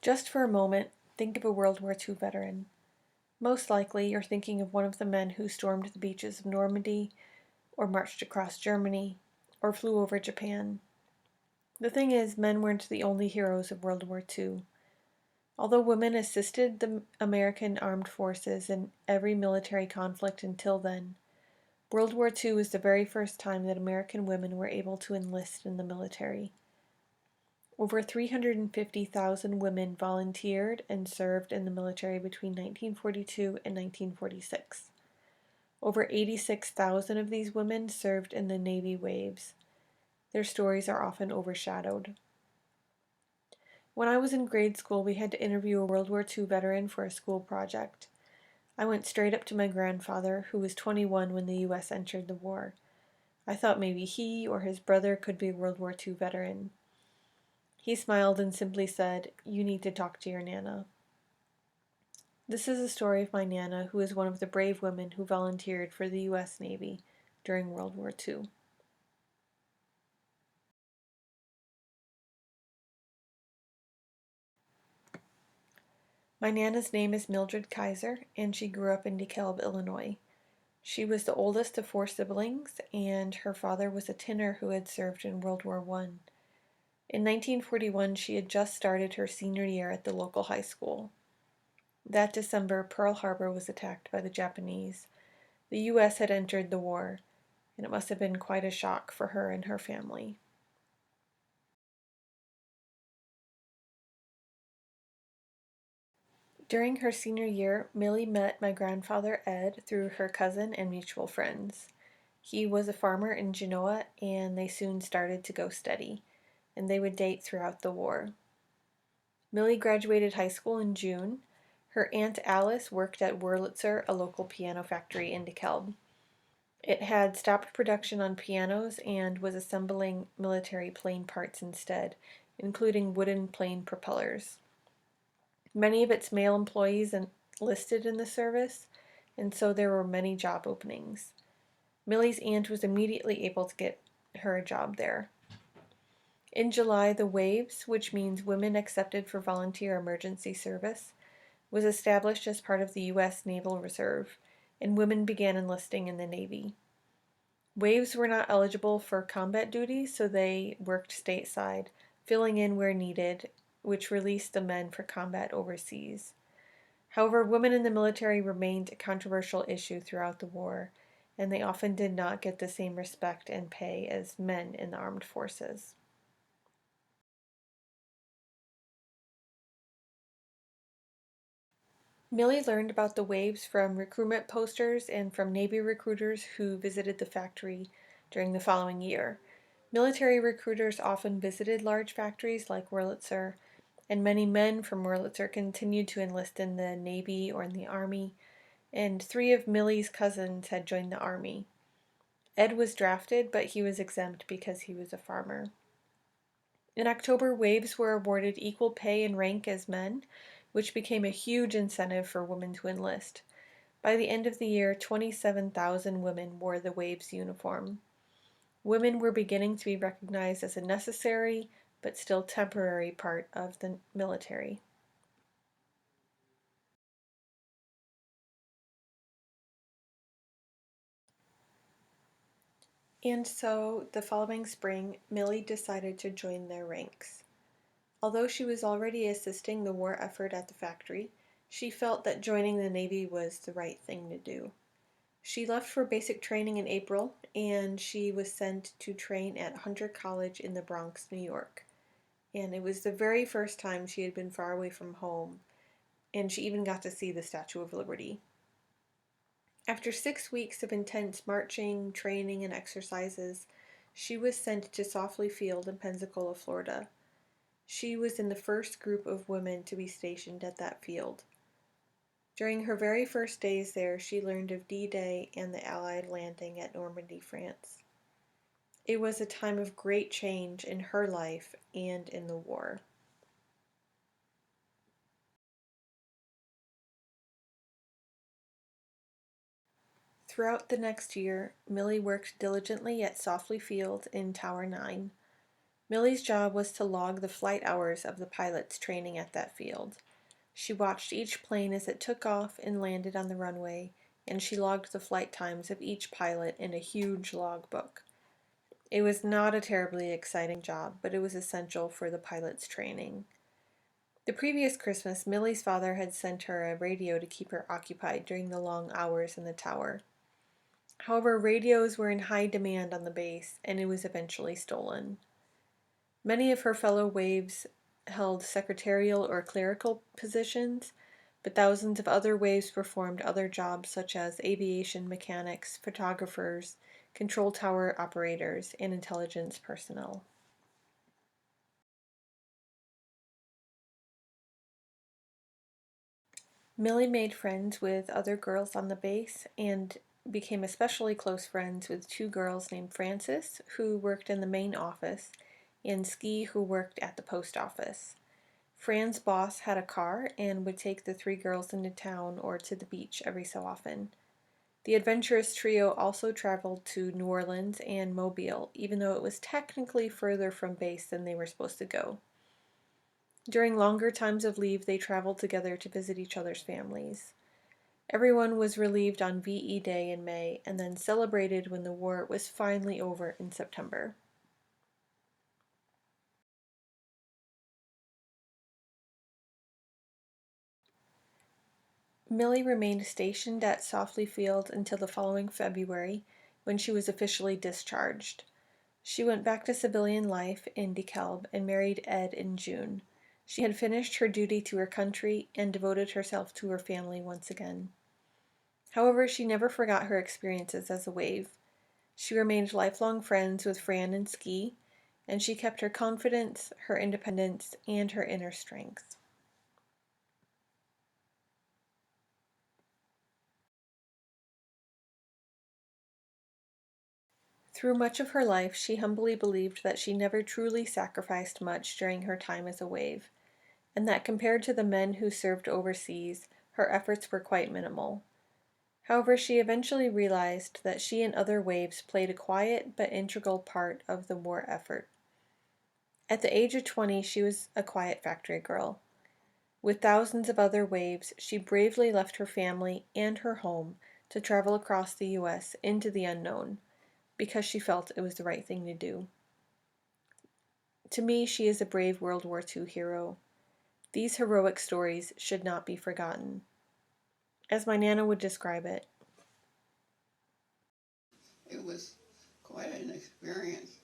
Just for a moment, think of a World War II veteran. Most likely, you're thinking of one of the men who stormed the beaches of Normandy, or marched across Germany, or flew over Japan. The thing is, men weren't the only heroes of World War II. Although women assisted the American armed forces in every military conflict until then, World War II was the very first time that American women were able to enlist in the military. Over 350,000 women volunteered and served in the military between 1942 and 1946. Over 86,000 of these women served in the Navy waves. Their stories are often overshadowed. When I was in grade school, we had to interview a World War II veteran for a school project. I went straight up to my grandfather, who was 21 when the U.S. entered the war. I thought maybe he or his brother could be a World War II veteran. He smiled and simply said, "You need to talk to your Nana." This is the story of my Nana, who is one of the brave women who volunteered for the U.S. Navy during World War II. My Nana's name is Mildred Kaiser, and she grew up in DeKalb, Illinois. She was the oldest of four siblings, and her father was a tinner who had served in World War I. In 1941, she had just started her senior year at the local high school. That December, Pearl Harbor was attacked by the Japanese. The U.S. had entered the war, and it must have been quite a shock for her and her family. During her senior year, Millie met my grandfather Ed through her cousin and mutual friends. He was a farmer in Genoa, and they soon started to go steady, and they would date throughout the war. Millie graduated high school in June. Her Aunt Alice worked at Wurlitzer, a local piano factory in DeKalb. It had stopped production on pianos and was assembling military plane parts instead, including wooden plane propellers. Many of its male employees enlisted in the service, and so there were many job openings. Millie's aunt was immediately able to get her a job there. In July, the WWII, which means Women Accepted for Volunteer Emergency Service, was established as part of the U.S. Naval Reserve, and women began enlisting in the Navy. WWIIs were not eligible for combat duty, so they worked stateside, filling in where needed, which released the men for combat overseas. However, women in the military remained a controversial issue throughout the war, and they often did not get the same respect and pay as men in the armed forces. Millie learned about the WWIIs from recruitment posters and from Navy recruiters who visited the factory during the following year. Military recruiters often visited large factories like Wurlitzer, and many men from Wurlitzer continued to enlist in the Navy or in the Army, and three of Millie's cousins had joined the Army. Ed was drafted, but he was exempt because he was a farmer. In October, WWIIs were awarded equal pay and rank as men, which became a huge incentive for women to enlist. By the end of the year, 27,000 women wore the WWII's uniform. Women were beginning to be recognized as a necessary, but still temporary part of the military. And so, the following spring, Millie decided to join their ranks. Although she was already assisting the war effort at the factory, she felt that joining the Navy was the right thing to do. She left for basic training in April, and she was sent to train at Hunter College in the Bronx, New York. And it was the very first time she had been far away from home, and she even got to see the Statue of Liberty. After 6 weeks of intense marching, training, and exercises, she was sent to Saufley Field in Pensacola, Florida. She was in the first group of women to be stationed at that field. During her very first days there, she learned of D-Day and the Allied landing at Normandy, France. It was a time of great change in her life and in the war. Throughout the next year, Millie worked diligently at Saufley Field in Tower 9. Millie's job was to log the flight hours of the pilots training at that field. She watched each plane as it took off and landed on the runway, and she logged the flight times of each pilot in a huge logbook. It was not a terribly exciting job, but it was essential for the pilot's training. The previous Christmas, Millie's father had sent her a radio to keep her occupied during the long hours in the tower. However, radios were in high demand on the base, and it was eventually stolen. Many of her fellow waves held secretarial or clerical positions, but thousands of other waves performed other jobs such as aviation mechanics, photographers, control tower operators, and intelligence personnel. Millie made friends with other girls on the base and became especially close friends with two girls named Frances, who worked in the main office, and Ski, who worked at the post office. Fran's boss had a car and would take the three girls into town or to the beach every so often. The adventurous trio also traveled to New Orleans and Mobile, even though it was technically further from base than they were supposed to go. During longer times of leave, they traveled together to visit each other's families. Everyone was relieved on VE Day in May and then celebrated when the war was finally over in September. Millie remained stationed at Saufley Field until the following February, when she was officially discharged. She went back to civilian life in DeKalb and married Ed in June. She had finished her duty to her country and devoted herself to her family once again. However, she never forgot her experiences as a wave. She remained lifelong friends with Fran and Ski, and she kept her confidence, her independence, and her inner strength. Through much of her life, she humbly believed that she never truly sacrificed much during her time as a wave, and that compared to the men who served overseas, her efforts were quite minimal. However, she eventually realized that she and other waves played a quiet but integral part of the war effort. At the age of 20, she was a quiet factory girl. With thousands of other waves, she bravely left her family and her home to travel across the U.S. into the unknown, because she felt it was the right thing to do. To me, she is a brave World War II hero. These heroic stories should not be forgotten. As my Nana would describe it, It was quite an experience.